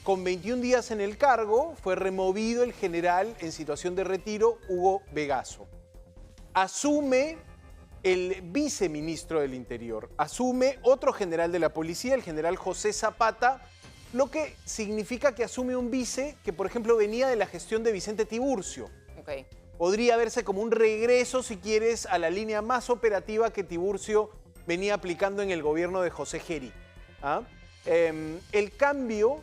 con 21 días en el cargo, fue removido el general en situación de retiro, Hugo Vegaso. Asume el viceministro del Interior, asume otro general de la policía, el general José Zapata, lo que significa que asume un vice que, por ejemplo, venía de la gestión de Vicente Tiburcio. Okay. Podría verse como un regreso, si quieres, a la línea más operativa que Tiburcio venía aplicando en el gobierno de José Geri. El cambio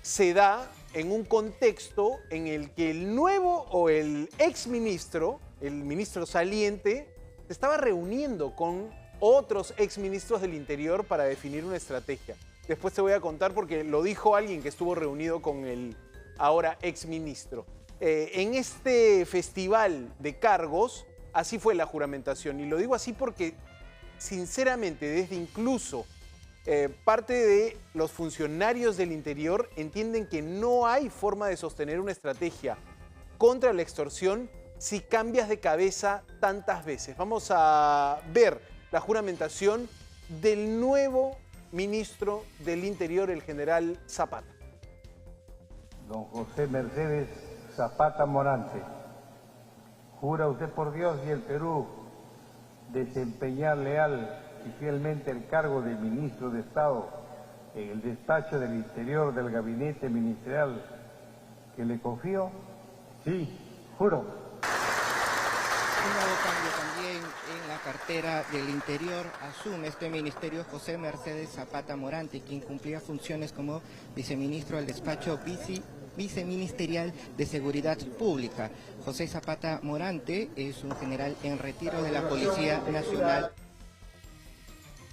se da en un contexto en el que el nuevo o el exministro, el ministro saliente, se estaba reuniendo con otros exministros del Interior para definir una estrategia. Después te voy a contar porque lo dijo alguien que estuvo reunido con el ahora exministro. En este festival de cargos, así fue la juramentación. Y lo digo así porque, sinceramente, desde incluso parte de los funcionarios del Interior entienden que no hay forma de sostener una estrategia contra la extorsión si cambias de cabeza tantas veces. Vamos a ver la juramentación del nuevo ministro del Interior, el general Zapata. Don José Mercedes Zapata Morante, ¿jura usted por Dios y el Perú desempeñar leal y fielmente el cargo de ministro de Estado en el despacho del Interior del gabinete ministerial que le confío? Sí, juro. Un nuevo cambio también en la cartera del Interior. Asume este ministerio José Mercedes Zapata Morante, quien cumplía funciones como viceministro del despacho viceministerial de Seguridad Pública. José Zapata Morante es un general en retiro de la Policía Nacional.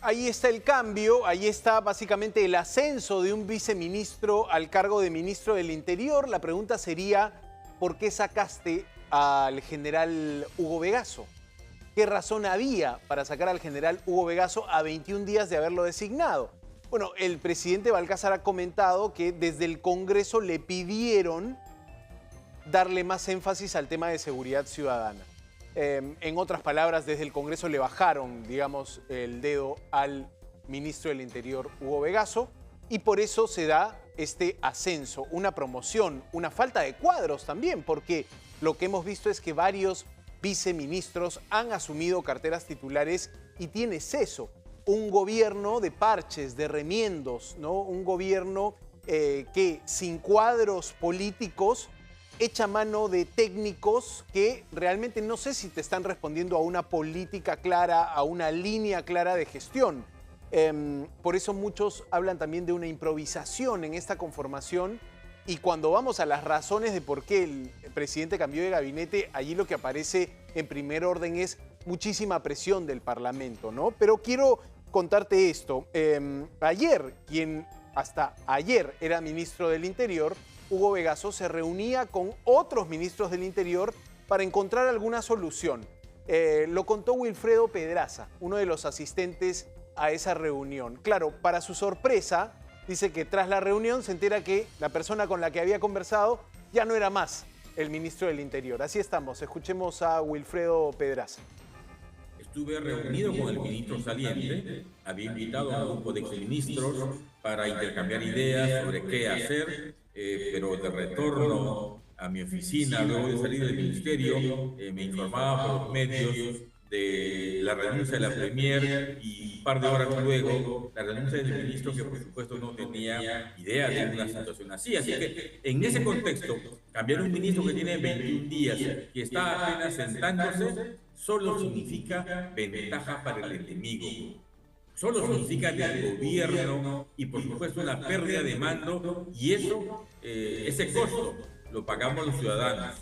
Ahí está el cambio, ahí está básicamente el ascenso de un viceministro al cargo de ministro del Interior. La pregunta sería, ¿por qué sacaste al general Hugo Vegaso? ¿Qué razón había para sacar al general Hugo Vegaso a 21 días de haberlo designado? Bueno, el presidente Balcázar ha comentado que desde el Congreso le pidieron darle más énfasis al tema de seguridad ciudadana. En otras palabras, desde el Congreso le bajaron, digamos, el dedo al ministro del Interior, Hugo Vegaso, y por eso se da este ascenso, una promoción, una falta de cuadros también, porque lo que hemos visto es que varios viceministros han asumido carteras titulares y tiene eso, un gobierno de parches, de remiendos, ¿no? Un gobierno que sin cuadros políticos echa mano de técnicos que realmente no sé si te están respondiendo a una política clara, a una línea clara de gestión. Por eso muchos hablan también de una improvisación en esta conformación, y cuando vamos a las razones de por qué el presidente cambió de gabinete, allí lo que aparece en primer orden es muchísima presión del Parlamento, ¿no? Pero quiero contarte esto. Ayer, quien hasta ayer era ministro del Interior, Hugo Vegaso, se reunía con otros ministros del Interior para encontrar alguna solución. Lo contó Wilfredo Pedraza, uno de los asistentes a esa reunión. Claro, para su sorpresa, dice que tras la reunión se entera que la persona con la que había conversado ya no era más el ministro del Interior. Así estamos, escuchemos a Wilfredo Pedraza. Estuve reunido con el ministro saliente, había invitado a un grupo de exministros para intercambiar ideas sobre qué hacer, pero de retorno a mi oficina, luego de salir del ministerio, me informaba por los medios de la renuncia de la Premier y un par de horas luego la renuncia del ministro, que por supuesto no tenía idea de una situación así. Así que en ese contexto, cambiar un ministro que tiene 21 días y está apenas sentándose, solo significa ventaja para el enemigo. Solo significa del gobierno y por supuesto una pérdida de mando, y eso, ese costo lo pagamos los ciudadanos.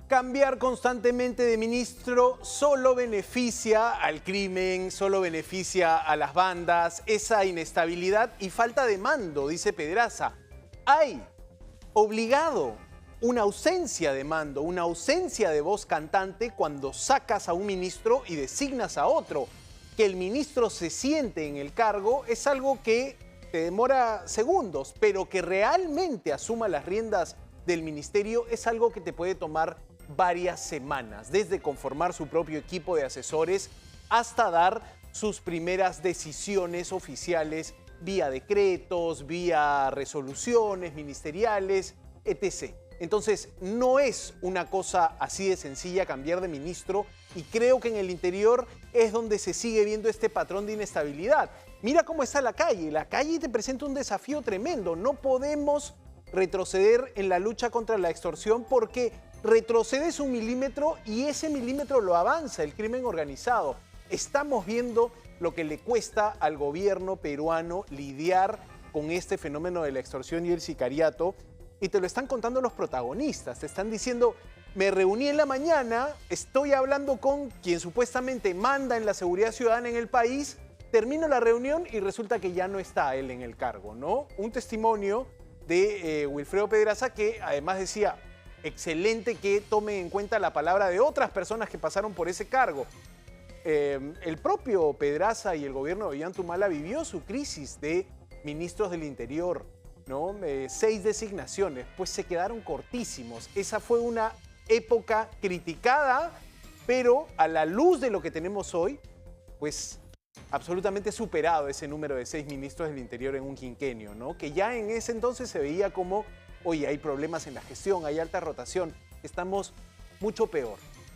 Cambiar constantemente de ministro solo beneficia al crimen, solo beneficia a las bandas, esa inestabilidad y falta de mando, dice Pedraza. Hay obligado una ausencia de mando, una ausencia de voz cantante cuando sacas a un ministro y designas a otro. Que el ministro se siente en el cargo es algo que te demora segundos, pero que realmente asuma las riendas del ministerio es algo que te puede tomar varias semanas, desde conformar su propio equipo de asesores hasta dar sus primeras decisiones oficiales vía decretos, vía resoluciones ministeriales, etc. Entonces, no es una cosa así de sencilla cambiar de ministro, y creo que en el interior es donde se sigue viendo este patrón de inestabilidad. Mira cómo está la calle te presenta un desafío tremendo. No podemos retroceder en la lucha contra la extorsión porque retrocedes un milímetro y ese milímetro lo avanza el crimen organizado. Estamos viendo lo que le cuesta al gobierno peruano lidiar con este fenómeno de la extorsión y el sicariato, y te lo están contando los protagonistas. Te están diciendo, me reuní en la mañana, estoy hablando con quien supuestamente manda en la seguridad ciudadana en el país, termino la reunión y resulta que ya no está él en el cargo, ¿no? Un testimonio de Wilfredo Pedraza, que además decía, excelente que tomen en cuenta la palabra de otras personas que pasaron por ese cargo. El propio Pedraza y el gobierno de Ollanta vivió su crisis de ministros del Interior, ¿no? 6 designaciones, pues se quedaron cortísimos. Esa fue una época criticada, pero a la luz de lo que tenemos hoy, pues absolutamente superado ese número de 6 ministros del Interior en un quinquenio, ¿no? Que ya en ese entonces se veía como, oye, hay problemas en la gestión, hay alta rotación, estamos mucho peor.